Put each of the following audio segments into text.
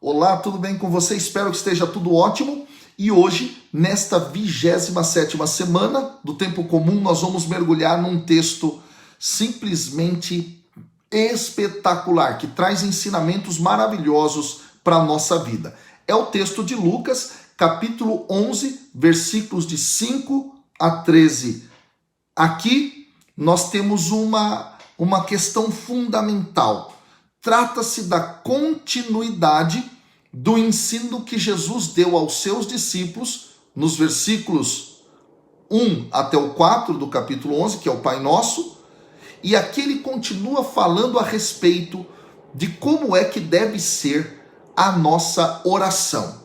Olá, tudo bem com você? Espero que esteja tudo ótimo. E hoje, nesta 27ª semana do Tempo Comum, nós vamos mergulhar num texto simplesmente espetacular, que traz ensinamentos maravilhosos para a nossa vida. É o texto de Lucas, capítulo 11, versículos de 5 a 13. Aqui nós temos uma questão fundamental. Trata-se da continuidade do ensino que Jesus deu aos seus discípulos nos versículos 1 até o 4 do capítulo 11, que é o Pai Nosso, e aqui ele continua falando a respeito de como é que deve ser a nossa oração.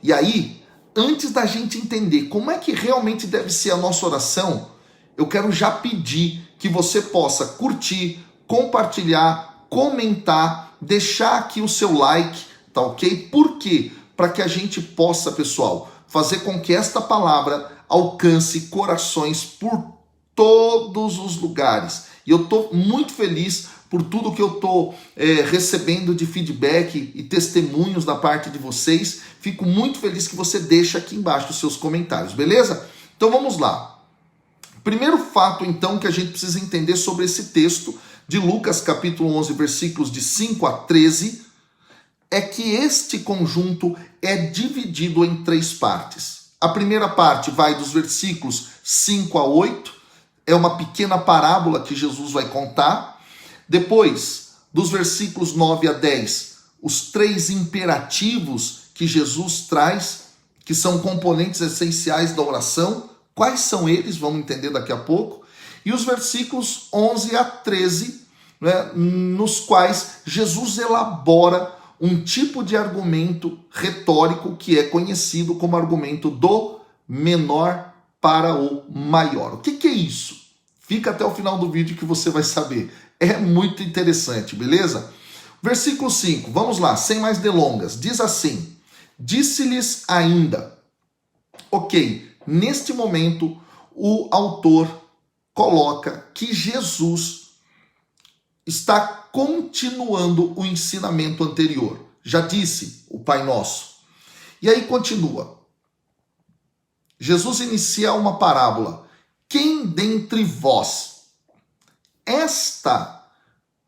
E aí, antes da gente entender como é que realmente deve ser a nossa oração, eu quero já pedir que você possa curtir, compartilhar, comentar, deixar aqui o seu like, tá ok? Por quê? Para que a gente possa, pessoal, fazer com que esta palavra alcance corações por todos os lugares. E eu estou muito feliz por tudo que eu estou recebendo de feedback e testemunhos da parte de vocês. Fico muito feliz que você deixe aqui embaixo os seus comentários, beleza? Então vamos lá. Primeiro fato, então, que a gente precisa entender sobre esse texto de Lucas, capítulo 11, versículos de 5 a 13, é que este conjunto é dividido em 3 partes. A primeira parte vai dos versículos 5 a 8, é uma pequena parábola que Jesus vai contar. Depois, dos versículos 9 a 10, os 3 imperativos que Jesus traz, que são componentes essenciais da oração. Quais são eles? Vamos entender daqui a pouco. E os versículos 11 a 13, né, nos quais Jesus elabora um tipo de argumento retórico que é conhecido como argumento do menor para o maior. O que é isso? Fica até o final do vídeo que você vai saber. É muito interessante, beleza? Versículo 5, vamos lá, sem mais delongas. Diz assim: disse-lhes ainda. Ok, neste momento o autor coloca que Jesus está continuando o ensinamento anterior. Já disse o Pai Nosso. E aí continua. Jesus inicia uma parábola. Quem dentre vós? Esta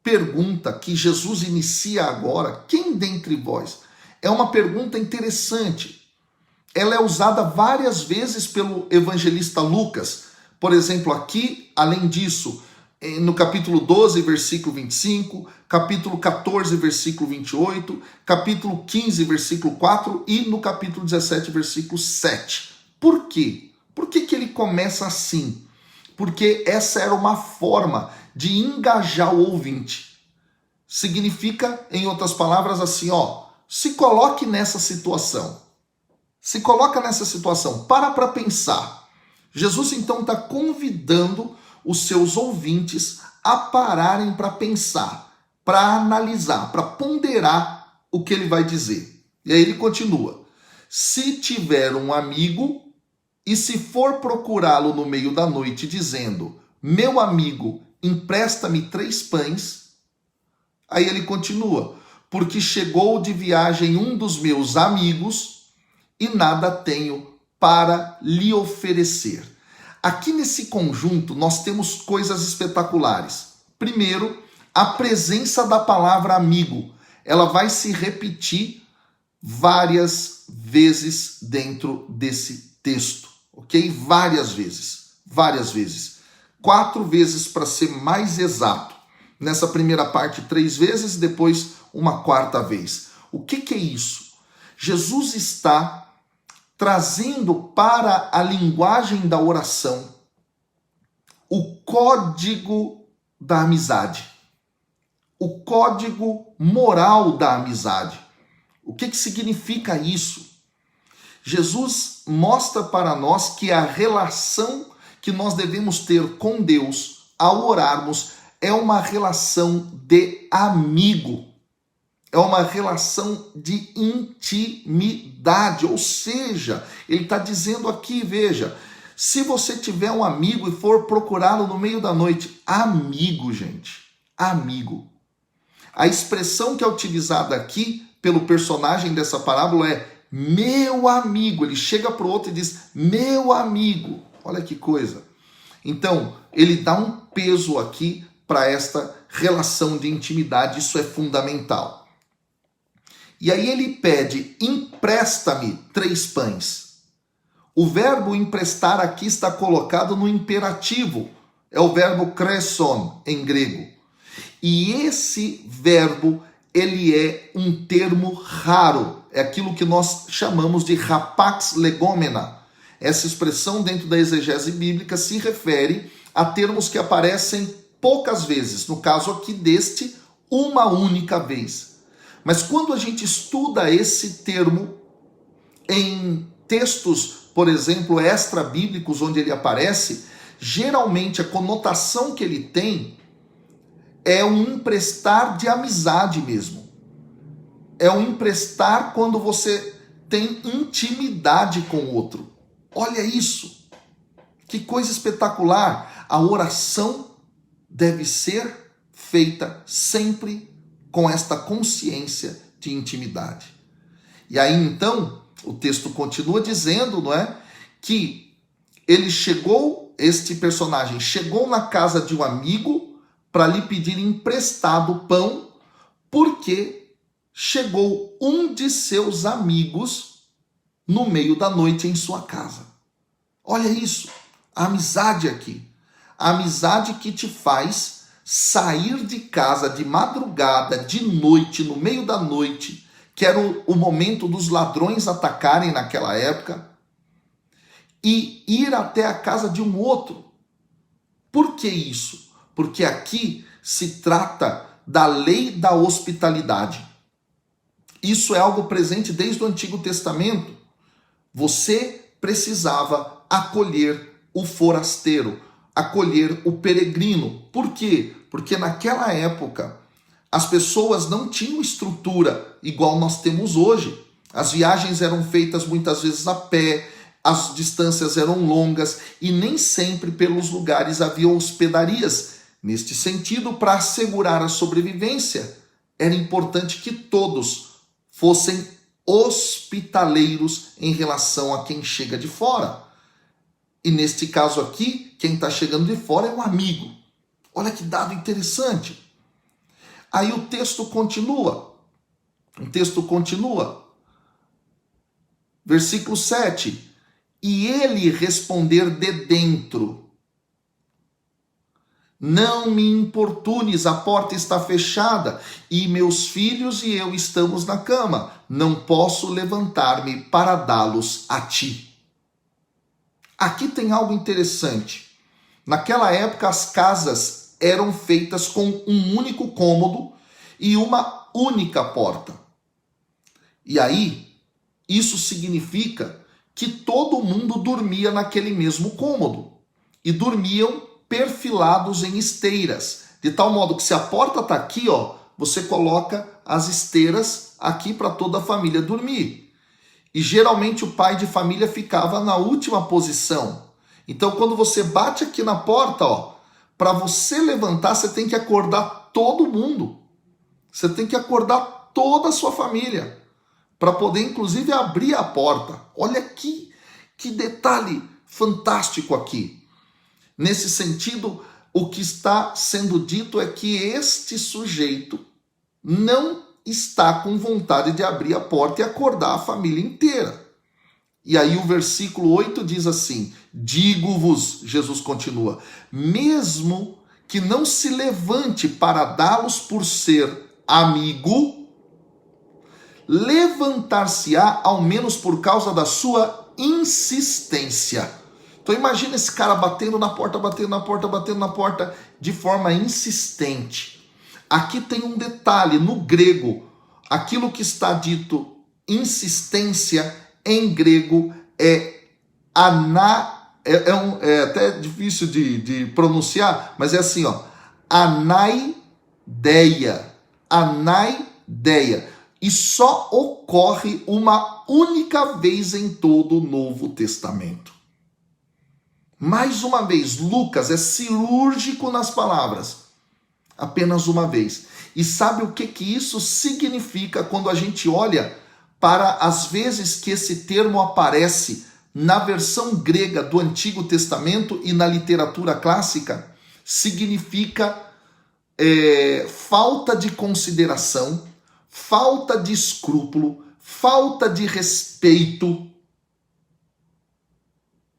pergunta que Jesus inicia agora, quem dentre vós? É uma pergunta interessante. Ela é usada várias vezes pelo evangelista Lucas. Por exemplo, aqui, além disso, no capítulo 12, versículo 25, capítulo 14, versículo 28, capítulo 15, versículo 4 e no capítulo 17, versículo 7. Por quê? Por que ele começa assim? Porque essa era uma forma de engajar o ouvinte. Significa, em outras palavras, assim, se coloque nessa situação. Se coloca nessa situação, para pensar. Jesus então está convidando os seus ouvintes a pararem para pensar, para analisar, para ponderar o que ele vai dizer. E aí ele continua. Se tiver um amigo e se for procurá-lo no meio da noite dizendo, meu amigo, empresta-me 3 pães. Aí ele continua, porque chegou de viagem um dos meus amigos e nada tenho para lhe oferecer. Aqui nesse conjunto nós temos coisas espetaculares. Primeiro, a presença da palavra amigo. Ela vai se repetir várias vezes dentro desse texto, ok? Várias vezes. 4 vezes para ser mais exato. Nessa primeira parte 3 vezes, depois uma 4ª vez. O que é isso? Jesus está trazendo para a linguagem da oração o código da amizade, o código moral da amizade. O que significa isso? Jesus mostra para nós que a relação que nós devemos ter com Deus ao orarmos é uma relação de amigo. É uma relação de intimidade, ou seja, ele está dizendo aqui, veja, se você tiver um amigo e for procurá-lo no meio da noite, amigo, gente, amigo. A expressão que é utilizada aqui pelo personagem dessa parábola é meu amigo. Ele chega para o outro e diz meu amigo. Olha que coisa. Então, ele dá um peso aqui para esta relação de intimidade. Isso é fundamental. E aí ele pede, empresta-me 3 pães. O verbo emprestar aqui está colocado no imperativo. É o verbo kreson em grego. E esse verbo, ele é um termo raro. É aquilo que nós chamamos de rapax legomena. Essa expressão dentro da exegese bíblica se refere a termos que aparecem poucas vezes. No caso aqui deste, uma única vez. Mas quando a gente estuda esse termo em textos, por exemplo, extra-bíblicos, onde ele aparece, geralmente a conotação que ele tem é um emprestar de amizade mesmo. É um emprestar quando você tem intimidade com o outro. Olha isso. Que coisa espetacular. A oração deve ser feita sempre com esta consciência de intimidade. E aí então, o texto continua dizendo, não é? Que ele chegou, este personagem chegou na casa de um amigo para lhe pedir emprestado pão, porque chegou um de seus amigos no meio da noite em sua casa. Olha isso, a amizade aqui. A amizade que te faz sair de casa de madrugada, de noite, no meio da noite, que era o momento dos ladrões atacarem naquela época, e ir até a casa de um outro. Por que isso? Porque aqui se trata da lei da hospitalidade. Isso é algo presente desde o Antigo Testamento. Você precisava acolher o forasteiro, acolher o peregrino. Por quê? Porque naquela época as pessoas não tinham estrutura igual nós temos hoje. As viagens eram feitas muitas vezes a pé, as distâncias eram longas e nem sempre pelos lugares havia hospedarias. Neste sentido, para assegurar a sobrevivência, era importante que todos fossem hospitaleiros em relação a quem chega de fora. E neste caso aqui, quem está chegando de fora é um amigo. Olha que dado interessante. Aí o texto continua. Versículo 7. E ele responder de dentro: não me importunes, a porta está fechada e meus filhos e eu estamos na cama. Não posso levantar-me para dá-los a ti. Aqui tem algo interessante. Naquela época as casas eram feitas com um único cômodo e uma única porta. E aí, isso significa que todo mundo dormia naquele mesmo cômodo. E dormiam perfilados em esteiras. De tal modo que se a porta está aqui, ó, você coloca as esteiras aqui para toda a família dormir. E geralmente o pai de família ficava na última posição. Então quando você bate aqui na porta, ó, para você levantar, você tem que acordar todo mundo. Você tem que acordar toda a sua família para poder inclusive abrir a porta. Olha que detalhe fantástico aqui. Nesse sentido, o que está sendo dito é que este sujeito não está com vontade de abrir a porta e acordar a família inteira. E aí o versículo 8 diz assim: digo-vos, Jesus continua, mesmo que não se levante para dá-los por ser amigo, levantar-se-á ao menos por causa da sua insistência. Então imagina esse cara batendo na porta, de forma insistente. Aqui tem um detalhe, no grego, aquilo que está dito insistência, em grego, é é até difícil de pronunciar, mas é assim, ó, anaideia. E só ocorre uma única vez em todo o Novo Testamento. Mais uma vez, Lucas é cirúrgico nas palavras. Apenas uma vez. E sabe o que isso significa quando a gente olha para as vezes que esse termo aparece na versão grega do Antigo Testamento e na literatura clássica? Significa falta de consideração, falta de escrúpulo, falta de respeito,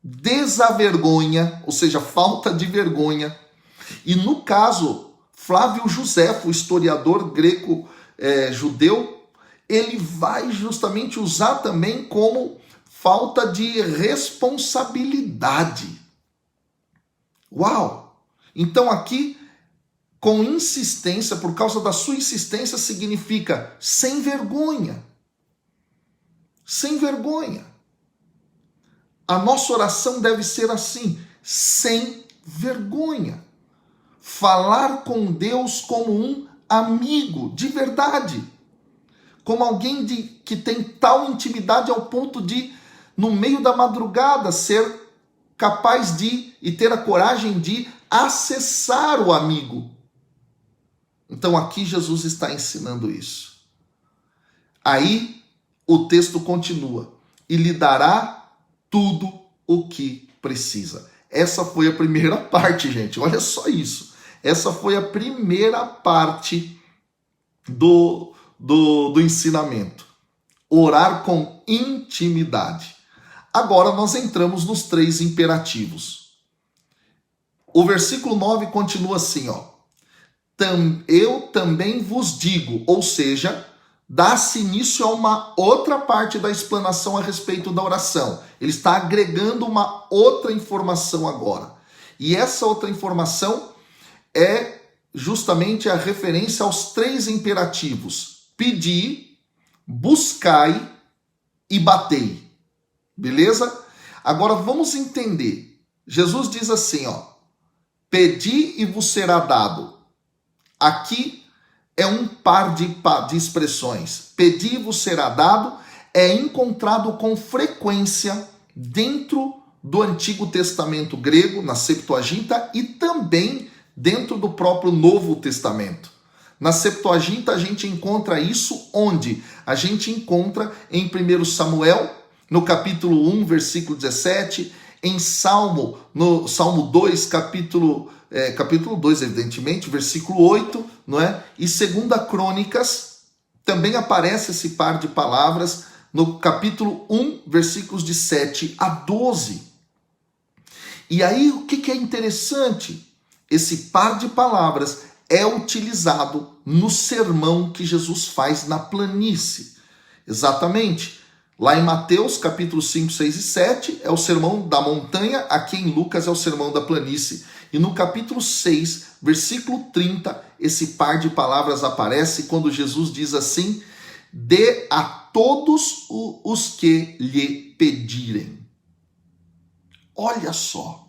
desavergonha, ou seja, falta de vergonha. E no caso, Flávio Josefo, o historiador greco-judeu, ele vai justamente usar também como falta de responsabilidade. Uau! Então aqui, com insistência, por causa da sua insistência, significa sem vergonha. Sem vergonha. A nossa oração deve ser assim, sem vergonha. Falar com Deus como um amigo de verdade. Como alguém que tem tal intimidade ao ponto de, no meio da madrugada, ser capaz de e ter a coragem de acessar o amigo. Então aqui Jesus está ensinando isso. Aí o texto continua. E lhe dará tudo o que precisa. Essa foi a primeira parte, gente. Olha só isso. Essa foi a primeira parte do ensinamento. Orar com intimidade. Agora nós entramos nos 3 imperativos. O versículo 9 continua assim, ó. Eu também vos digo, ou seja, dá-se início a uma outra parte da explanação a respeito da oração. Ele está agregando uma outra informação agora. E essa outra informação é justamente a referência aos 3 imperativos. Pedi, buscai e batei. Beleza? Agora vamos entender. Jesus diz assim, ó. Pedi e vos será dado. Aqui é um par de expressões. Pedi e vos será dado é encontrado com frequência dentro do Antigo Testamento grego, na Septuaginta, e também dentro do próprio Novo Testamento. Na Septuaginta a gente encontra isso onde? A gente encontra em 1 Samuel, no capítulo 1, versículo 17, em Salmo, no Salmo 2, capítulo 2, evidentemente, versículo 8, não é? E 2 Crônicas, também aparece esse par de palavras no capítulo 1, versículos de 7 a 12. E aí, o que é interessante? Esse par de palavras é utilizado no sermão que Jesus faz na planície. Exatamente. Lá em Mateus, capítulo 5, 6 e 7, é o sermão da montanha, aqui em Lucas é o sermão da planície. E no capítulo 6, versículo 30, esse par de palavras aparece quando Jesus diz assim: dê a todos os que lhe pedirem. Olha só.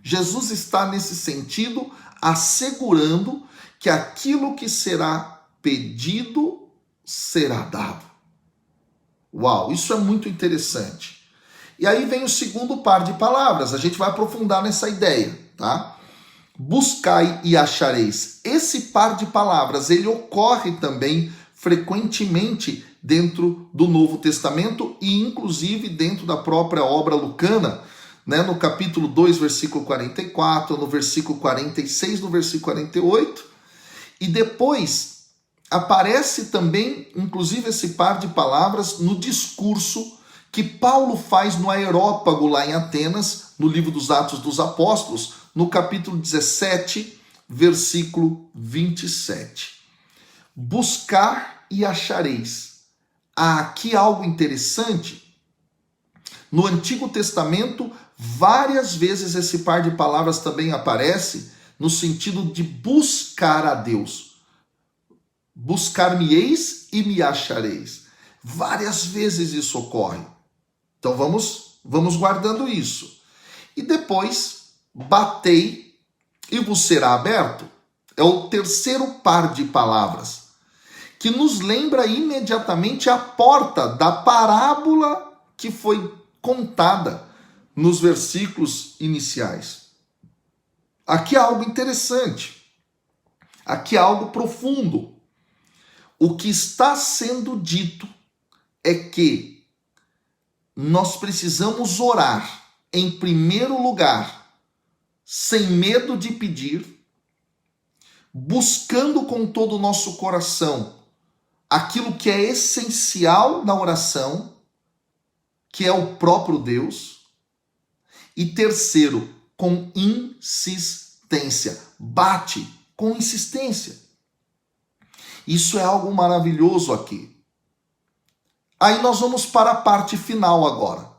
Jesus está nesse sentido assegurando que aquilo que será pedido será dado. Uau, isso é muito interessante. E aí vem o segundo par de palavras, a gente vai aprofundar nessa ideia, tá? Buscai e achareis. Esse par de palavras, ele ocorre também frequentemente dentro do Novo Testamento e inclusive dentro da própria obra lucana, né? No capítulo 2, versículo 44, no versículo 46, no versículo 48, e depois aparece também, inclusive, esse par de palavras no discurso que Paulo faz no Areópago, lá em Atenas, no livro dos Atos dos Apóstolos, no capítulo 17, versículo 27. Buscar e achareis. Há aqui algo interessante. No Antigo Testamento, várias vezes esse par de palavras também aparece no sentido de buscar a Deus. Buscar-me-eis e me achareis. Várias vezes isso ocorre. Então vamos guardando isso. E depois, batei e vos será aberto. É o terceiro par de palavras, que nos lembra imediatamente a porta da parábola que foi contada nos versículos iniciais. Aqui há algo interessante. Aqui há algo profundo. O que está sendo dito é que nós precisamos orar, em primeiro lugar, sem medo de pedir, buscando com todo o nosso coração aquilo que é essencial na oração, que é o próprio Deus. E terceiro, com insistência. Bate com insistência. Isso é algo maravilhoso aqui. Aí nós vamos para a parte final agora.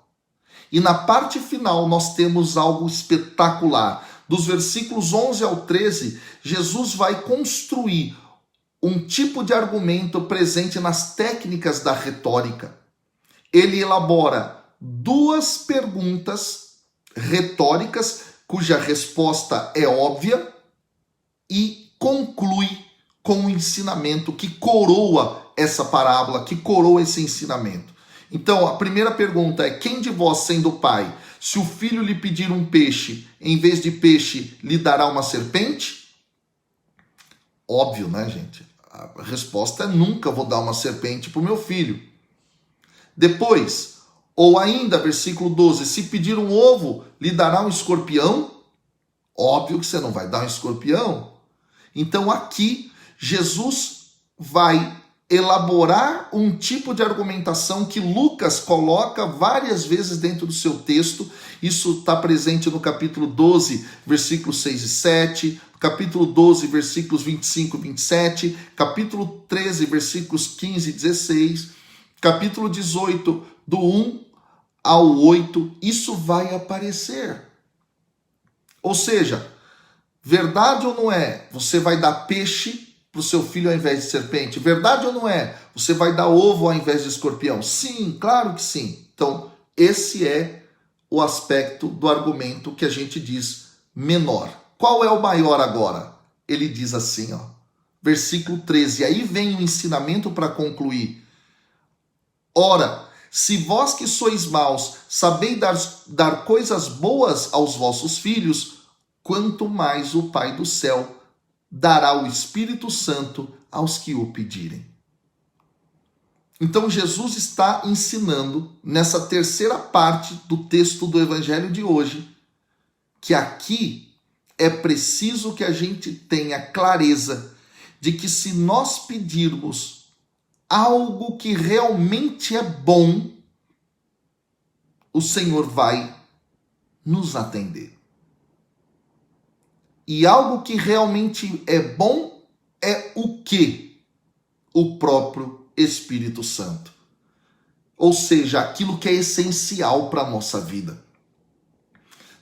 E na parte final nós temos algo espetacular. Dos versículos 11 ao 13, Jesus vai construir um tipo de argumento presente nas técnicas da retórica. Ele elabora duas perguntas retóricas, cuja resposta é óbvia, e conclui com um ensinamento que coroa essa parábola, que coroa esse ensinamento. Então, a primeira pergunta é: quem de vós, sendo pai, se o filho lhe pedir um peixe, em vez de peixe, lhe dará uma serpente? Óbvio, né, gente? A resposta é: nunca vou dar uma serpente para o meu filho. Depois, ou ainda, versículo 12, se pedir um ovo, lhe dará um escorpião? Óbvio que você não vai dar um escorpião. Então aqui, Jesus vai elaborar um tipo de argumentação que Lucas coloca várias vezes dentro do seu texto. Isso está presente no capítulo 12, versículos 6 e 7, capítulo 12, versículos 25 e 27, capítulo 13, versículos 15 e 16, capítulo 18, do 1 ao 8, isso vai aparecer. Ou seja, verdade ou não é? Você vai dar peixe para o seu filho ao invés de serpente? Verdade ou não é? Você vai dar ovo ao invés de escorpião? Sim, claro que sim. Então, esse é o aspecto do argumento que a gente diz menor. Qual é o maior agora? Ele diz assim, ó, versículo 13. Aí vem o ensinamento para concluir. Ora, se vós que sois maus sabeis dar coisas boas aos vossos filhos, quanto mais o Pai do céu dará o Espírito Santo aos que o pedirem. Então Jesus está ensinando nessa terceira parte do texto do Evangelho de hoje, que aqui é preciso que a gente tenha clareza de que se nós pedirmos algo que realmente é bom, o Senhor vai nos atender. E algo que realmente é bom é o quê? O próprio Espírito Santo. Ou seja, aquilo que é essencial para a nossa vida.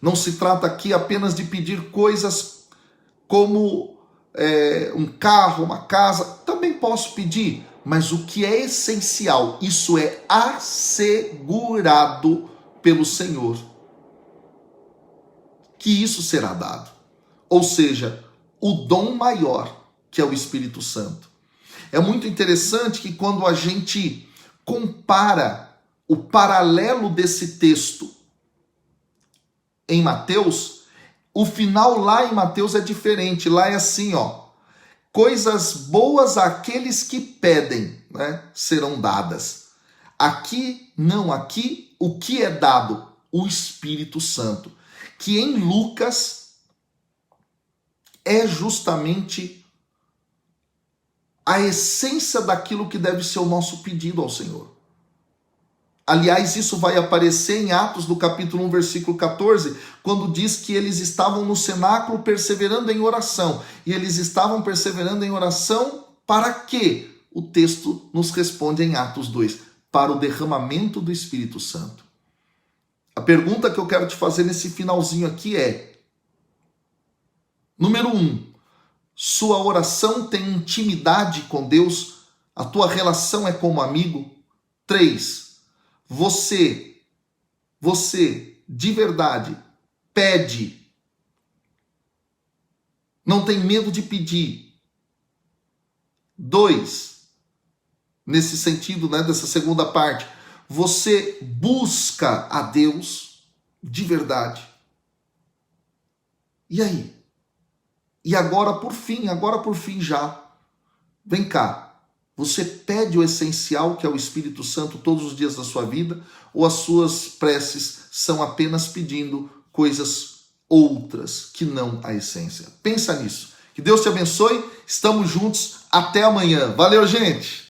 Não se trata aqui apenas de pedir coisas como um carro, uma casa. Também posso pedir, mas o que é essencial, isso é assegurado pelo Senhor, que isso será dado. Ou seja, o dom maior, que é o Espírito Santo. É muito interessante que quando a gente compara o paralelo desse texto em Mateus, o final lá em Mateus é diferente. Lá é assim, ó: coisas boas àqueles que pedem, né, serão dadas. Aqui não, aqui o que é dado? O Espírito Santo, que em Lucas é justamente a essência daquilo que deve ser o nosso pedido ao Senhor. Aliás, isso vai aparecer em Atos do capítulo 1, versículo 14, quando diz que eles estavam no cenáculo perseverando em oração. E eles estavam perseverando em oração para quê? O texto nos responde em Atos 2, para o derramamento do Espírito Santo. A pergunta que eu quero te fazer nesse finalzinho aqui é: número 1, sua oração tem intimidade com Deus? A tua relação é como amigo? 3, você de verdade pede, não tem medo de pedir? 2, nesse sentido, né, dessa segunda parte, você busca a Deus de verdade? E aí? E agora por fim já, vem cá, você pede o essencial, que é o Espírito Santo, todos os dias da sua vida, ou as suas preces são apenas pedindo coisas outras que não a essência? Pensa nisso. Que Deus te abençoe, estamos juntos, até amanhã. Valeu, gente!